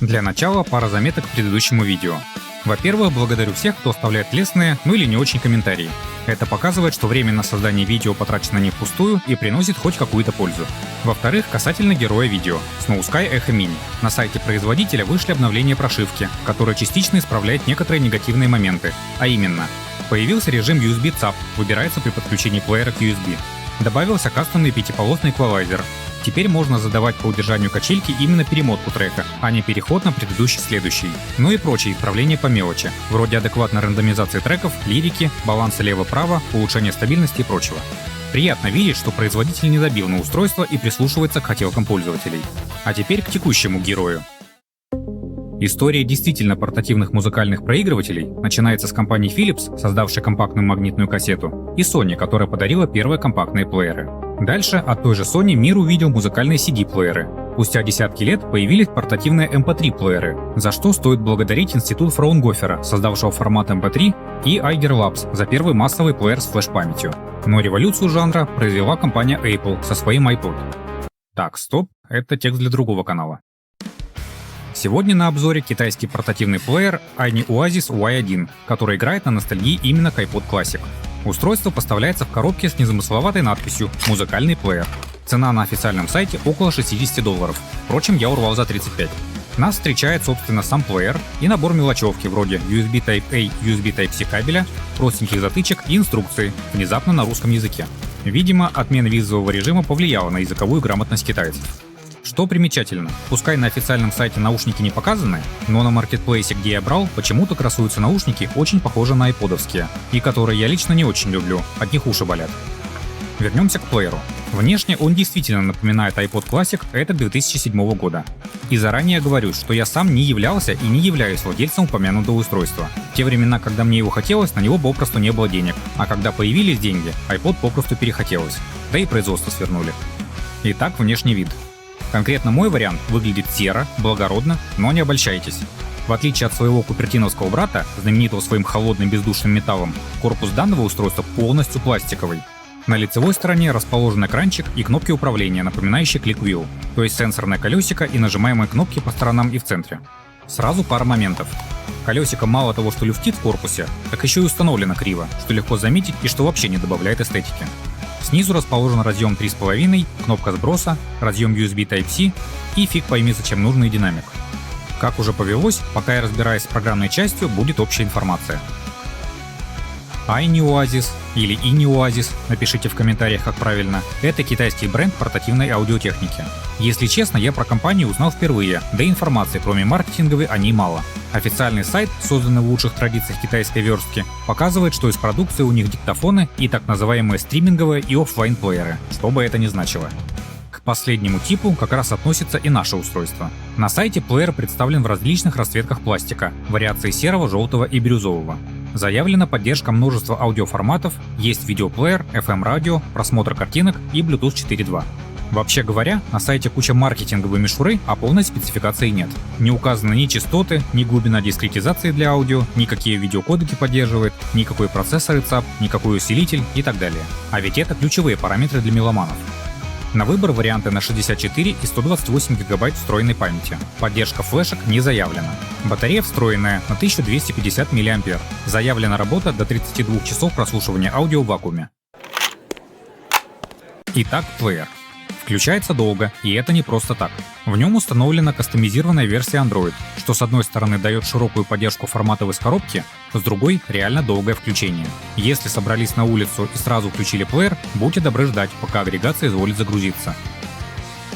Для начала пара заметок к предыдущему видео. Во-первых, благодарю всех, кто оставляет лестные, или не очень комментарии. Это показывает, что время на создание видео потрачено не впустую и приносит хоть какую-то пользу. Во-вторых, касательно героя видео Snow Sky Echo Mini. На сайте производителя вышли обновления прошивки, которая частично исправляет некоторые негативные моменты. А именно, появился режим USB CAP, выбирается при подключении плеера к USB. Добавился кастомный пятиполосный эквалайзер. Теперь можно задавать по удержанию качельки именно перемотку трека, а не переход на предыдущий следующий. Ну и прочие исправления по мелочи, вроде адекватной рандомизации треков, лирики, баланса лево-право, улучшения стабильности и прочего. Приятно видеть, что производитель не забил на устройство и прислушивается к хотелкам пользователей. А теперь к текущему герою. История действительно портативных музыкальных проигрывателей начинается с компании Philips, создавшей компактную магнитную кассету, и Sony, которая подарила первые компактные плееры. Дальше от той же Sony мир увидел музыкальные CD-плееры. Спустя десятки лет появились портативные MP3-плееры, за что стоит благодарить институт Фраунгофера, создавшего формат MP3, и Eiger Labs за первый массовый плеер с флеш-памятью. Но революцию жанра произвела компания Apple со своим iPod. Так, стоп, это текст для другого канала. Сегодня на обзоре китайский портативный плеер Ayni Oasis Y1, который играет на ностальгии именно к iPod Classic. Устройство поставляется в коробке с незамысловатой надписью «Музыкальный плеер». Цена на официальном сайте около $60. Впрочем, я урвал за 35. Нас встречает, собственно, сам плеер и набор мелочевки вроде USB Type-A, USB Type-C кабеля, простеньких затычек и инструкции, внезапно на русском языке. Видимо, отмена визового режима повлияла на языковую грамотность китайцев. Что примечательно, пускай на официальном сайте наушники не показаны, но на маркетплейсе, где я брал, почему-то красуются наушники, очень похожие на айподовские, и которые я лично не очень люблю, от них уши болят. Вернемся к плееру. Внешне он действительно напоминает iPod Classic это 2007 года. И заранее говорю, что я сам не являлся и не являюсь владельцем упомянутого устройства. В те времена, когда мне его хотелось, на него попросту не было денег, а когда появились деньги, iPod попросту перехотелось, да и производство свернули. Итак, внешний вид. Конкретно мой вариант выглядит серо, благородно, но не обольщайтесь. В отличие от своего купертиновского брата, знаменитого своим холодным бездушным металлом, корпус данного устройства полностью пластиковый. На лицевой стороне расположен экранчик и кнопки управления, напоминающие клик-wheel, то есть сенсорное колесико и нажимаемые кнопки по сторонам и в центре. Сразу пара моментов. Колесико мало того, что люфтит в корпусе, так еще и установлено криво, что легко заметить и что вообще не добавляет эстетики. Снизу расположен разъем 3,5, кнопка сброса, разъем USB Type-C и фиг пойми зачем нужный динамик. Как уже повелось, пока я разбираюсь с программной частью, будет общая информация. Ayni Oasis или Ayni Oasis, напишите в комментариях как правильно, это китайский бренд портативной аудиотехники. Если честно, я про компанию узнал впервые, да и информации кроме маркетинговой о ней мало. Официальный сайт, созданный в лучших традициях китайской верстки, показывает, что из продукции у них диктофоны и так называемые стриминговые и оффлайн плееры, что бы это ни значило. К последнему типу как раз относится и наше устройство. На сайте плеер представлен в различных расцветках пластика, вариации серого, желтого и бирюзового. Заявлена поддержка множества аудиоформатов, есть видеоплеер, FM-радио, просмотр картинок и Bluetooth 4.2. Вообще говоря, на сайте куча маркетинговой мишуры, а полной спецификации нет. Не указаны ни частоты, ни глубина дискретизации для аудио, никакие видеокодеки поддерживает, никакой процессор ЦАП, никакой усилитель и так далее. А ведь это ключевые параметры для меломанов. На выбор варианты на 64 и 128 ГБ встроенной памяти. Поддержка флешек не заявлена. Батарея встроенная на 1250 мАh. Заявлена работа до 32 часов прослушивания аудио в вакууме. Итак, плеер. Включается долго, и это не просто так. В нем установлена кастомизированная версия Android, что с одной стороны дает широкую поддержку форматов из коробки, с другой — реально долгое включение. Если собрались на улицу и сразу включили плеер, будьте добры ждать, пока агрегация изволит загрузиться.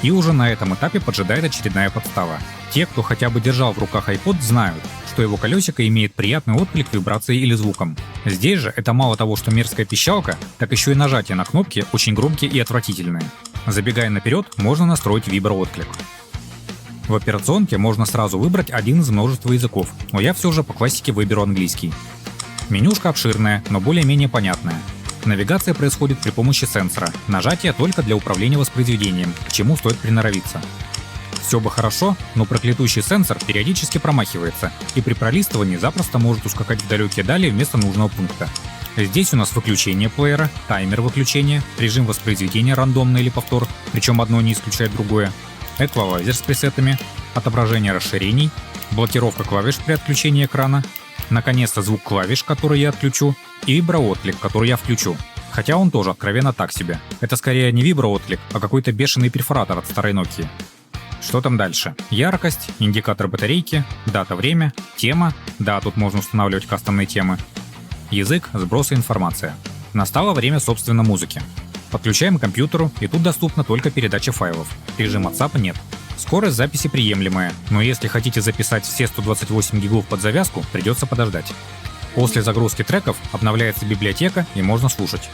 И уже на этом этапе поджидает очередная подстава. Те, кто хотя бы держал в руках iPod, знают, что его колесико имеет приятный отклик вибрацией или звуком. Здесь же это мало того, что мерзкая пищалка, так еще и нажатия на кнопки очень громкие и отвратительные. Забегая наперед, можно настроить виброотклик. В операционке можно сразу выбрать один из множества языков, но я все же по классике выберу английский. Менюшка обширная, но более-менее понятная. Навигация происходит при помощи сенсора, нажатие только для управления воспроизведением, к чему стоит приноровиться. Все бы хорошо, но проклятущий сенсор периодически промахивается и при пролистывании запросто может ускакать в далекие дали вместо нужного пункта. Здесь у нас выключение плеера, таймер выключения, режим воспроизведения рандомный или повтор, причем одно не исключает другое, эквалайзер с пресетами, отображение расширений, блокировка клавиш при отключении экрана, наконец-то звук клавиш, который я отключу, и виброотклик, который я включу. Хотя он тоже откровенно так себе. Это скорее не виброотклик, а какой-то бешеный перфоратор от старой Nokia. Что там дальше? Яркость, индикатор батарейки, дата, время, тема. Да, тут можно устанавливать кастомные темы. Язык, сбросы, информация. Настало время, собственно, музыки. Подключаем к компьютеру, и тут доступна только передача файлов. Режим WhatsApp нет. Скорость записи приемлемая, но если хотите записать все 128 гигов под завязку, придется подождать. После загрузки треков обновляется библиотека и можно слушать.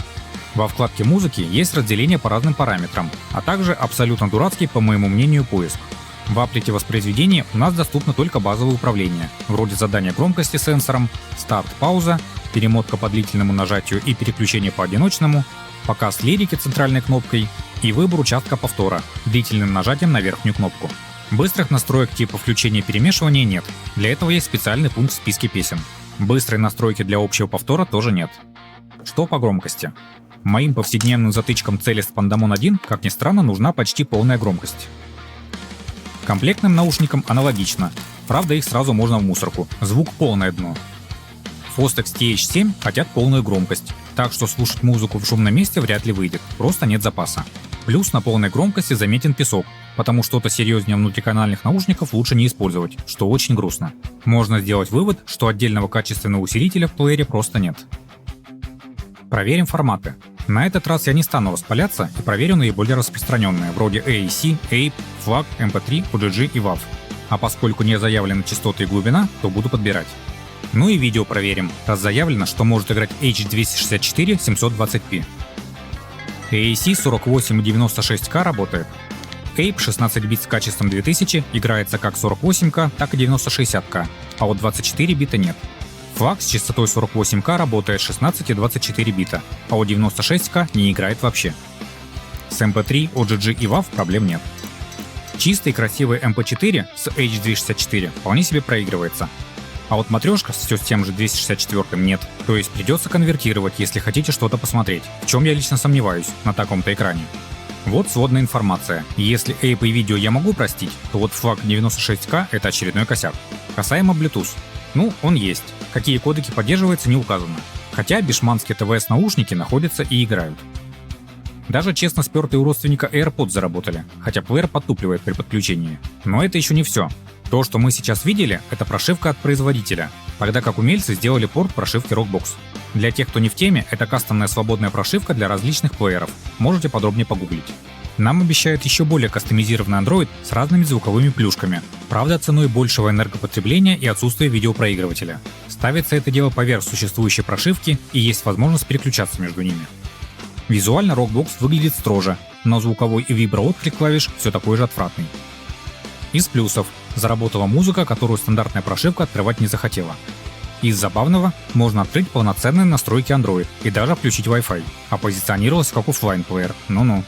Во вкладке музыки есть разделение по разным параметрам, а также абсолютно дурацкий, по моему мнению, поиск. В аплите воспроизведения у нас доступно только базовое управление, вроде задания громкости сенсором, старт-пауза, перемотка по длительному нажатию и переключение по одиночному, показ лирики центральной кнопкой и выбор участка повтора длительным нажатием на верхнюю кнопку. Быстрых настроек типа включения и перемешивания нет, для этого есть специальный пункт в списке песен. Быстрой настройки для общего повтора тоже нет. Что по громкости? Моим повседневным затычкам Celest Pandamon 1, как ни странно, нужна почти полная громкость. Комплектным наушникам аналогично, правда их сразу можно в мусорку, звук полное дно. Fostex TH7 хотят полную громкость, так что слушать музыку в шумном месте вряд ли выйдет, просто нет запаса. Плюс на полной громкости заметен песок, потому что-то серьезнее внутриканальных наушников лучше не использовать, что очень грустно. Можно сделать вывод, что отдельного качественного усилителя в плеере просто нет. Проверим форматы. На этот раз я не стану распаляться и проверю наиболее распространенные, вроде AAC, APE, FLAC, MP3, OGG и WAV. А поскольку не заявлены частоты и глубина, то буду подбирать. Ну и видео проверим, раз заявлено, что может играть H264 720p. AAC 4896K работает. APE 16 бит с качеством 2000 играется как 48К, так и 9060К, а вот 24 бита нет. FLAC с частотой 48К работает 16 и 24 бита, а у 96К не играет вообще. С MP3, OGG и WAV проблем нет. Чистый и красивый MP4 с H264 вполне себе проигрывается, а вот матрешка с все тем же 264 нет, то есть придется конвертировать, если хотите что-то посмотреть, в чем я лично сомневаюсь на таком-то экране. Вот сводная информация, и если APE и видео я могу простить, то вот FLAC 96К это очередной косяк. Касаемо Bluetooth. Ну, он есть. Какие кодеки поддерживаются, не указано. Хотя бишманские ТВС наушники находятся и играют. Даже честно спертые у родственника AirPods заработали, хотя плеер подтупливает при подключении. Но это еще не все. То, что мы сейчас видели, это прошивка от производителя, тогда как умельцы сделали порт прошивки Rockbox. Для тех, кто не в теме, это кастомная свободная прошивка для различных плееров. Можете подробнее погуглить. Нам обещают еще более кастомизированный Android с разными звуковыми плюшками, правда ценой большего энергопотребления и отсутствия видеопроигрывателя. Ставится это дело поверх существующей прошивки и есть возможность переключаться между ними. Визуально Rockbox выглядит строже, но звуковой и виброотклик клавиш все такой же отвратный. Из плюсов заработала музыка, которую стандартная прошивка открывать не захотела. Из забавного можно открыть полноценные настройки Android и даже включить Wi-Fi, а позиционировался как оффлайн плеер, ну-ну.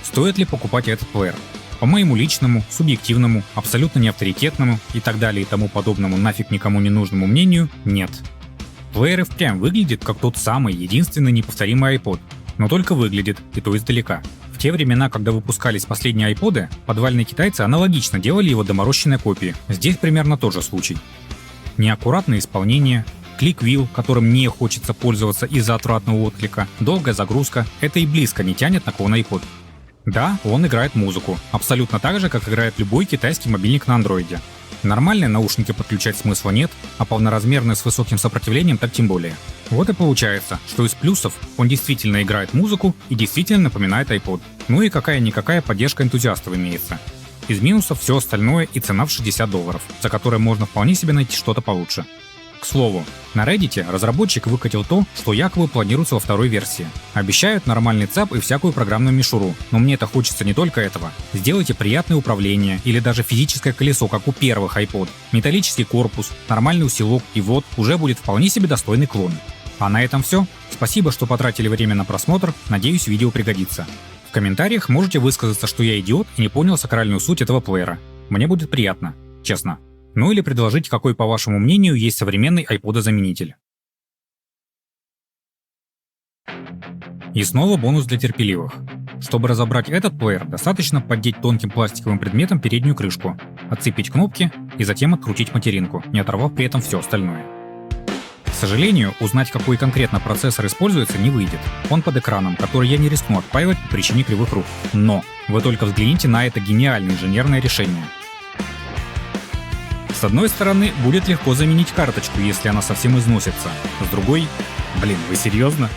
Стоит ли покупать этот плеер? По моему личному, субъективному, абсолютно неавторитетному и так далее и тому подобному нафиг никому не нужному мнению, нет. Плеер и впрямь выглядит как тот самый единственный неповторимый iPod, но только выглядит, и то издалека. В те времена, когда выпускались последние iPod'ы, подвальные китайцы аналогично делали его доморощенной копии. Здесь примерно тот же случай. Неаккуратное исполнение, клик-вил, которым не хочется пользоваться из-за отвратного отклика, долгая загрузка — это и близко не тянет на клон iPod. Да, он играет музыку, абсолютно так же, как играет любой китайский мобильник на андроиде. Нормальные наушники подключать смысла нет, а полноразмерные с высоким сопротивлением так тем более. Вот и получается, что из плюсов он действительно играет музыку и действительно напоминает iPod. Ну и какая-никакая поддержка энтузиастов имеется. Из минусов все остальное и цена в $60, за которое можно вполне себе найти что-то получше. К слову, на Reddit разработчик выкатил то, что якобы планируется во второй версии. Обещают нормальный ЦАП и всякую программную мишуру, но мне-то хочется не только этого. Сделайте приятное управление или даже физическое колесо, как у первых iPod, металлический корпус, нормальный усилок, и вот уже будет вполне себе достойный клон. А на этом все. Спасибо, что потратили время на просмотр, надеюсь, видео пригодится. В комментариях можете высказаться, что я идиот и не понял сакральную суть этого плеера. Мне будет приятно, честно. Ну или предложить, какой, по вашему мнению, есть современный iPod-заменитель. И снова бонус для терпеливых. Чтобы разобрать этот плеер, достаточно поддеть тонким пластиковым предметом переднюю крышку, отцепить кнопки и затем открутить материнку, не оторвав при этом все остальное. К сожалению, узнать, какой конкретно процессор используется, не выйдет. Он под экраном, который я не рискну отпаивать по причине кривых рук. Но вы только взгляните на это гениальное инженерное решение. С одной стороны, будет легко заменить карточку, если она совсем износится. С другой, блин, вы серьезно?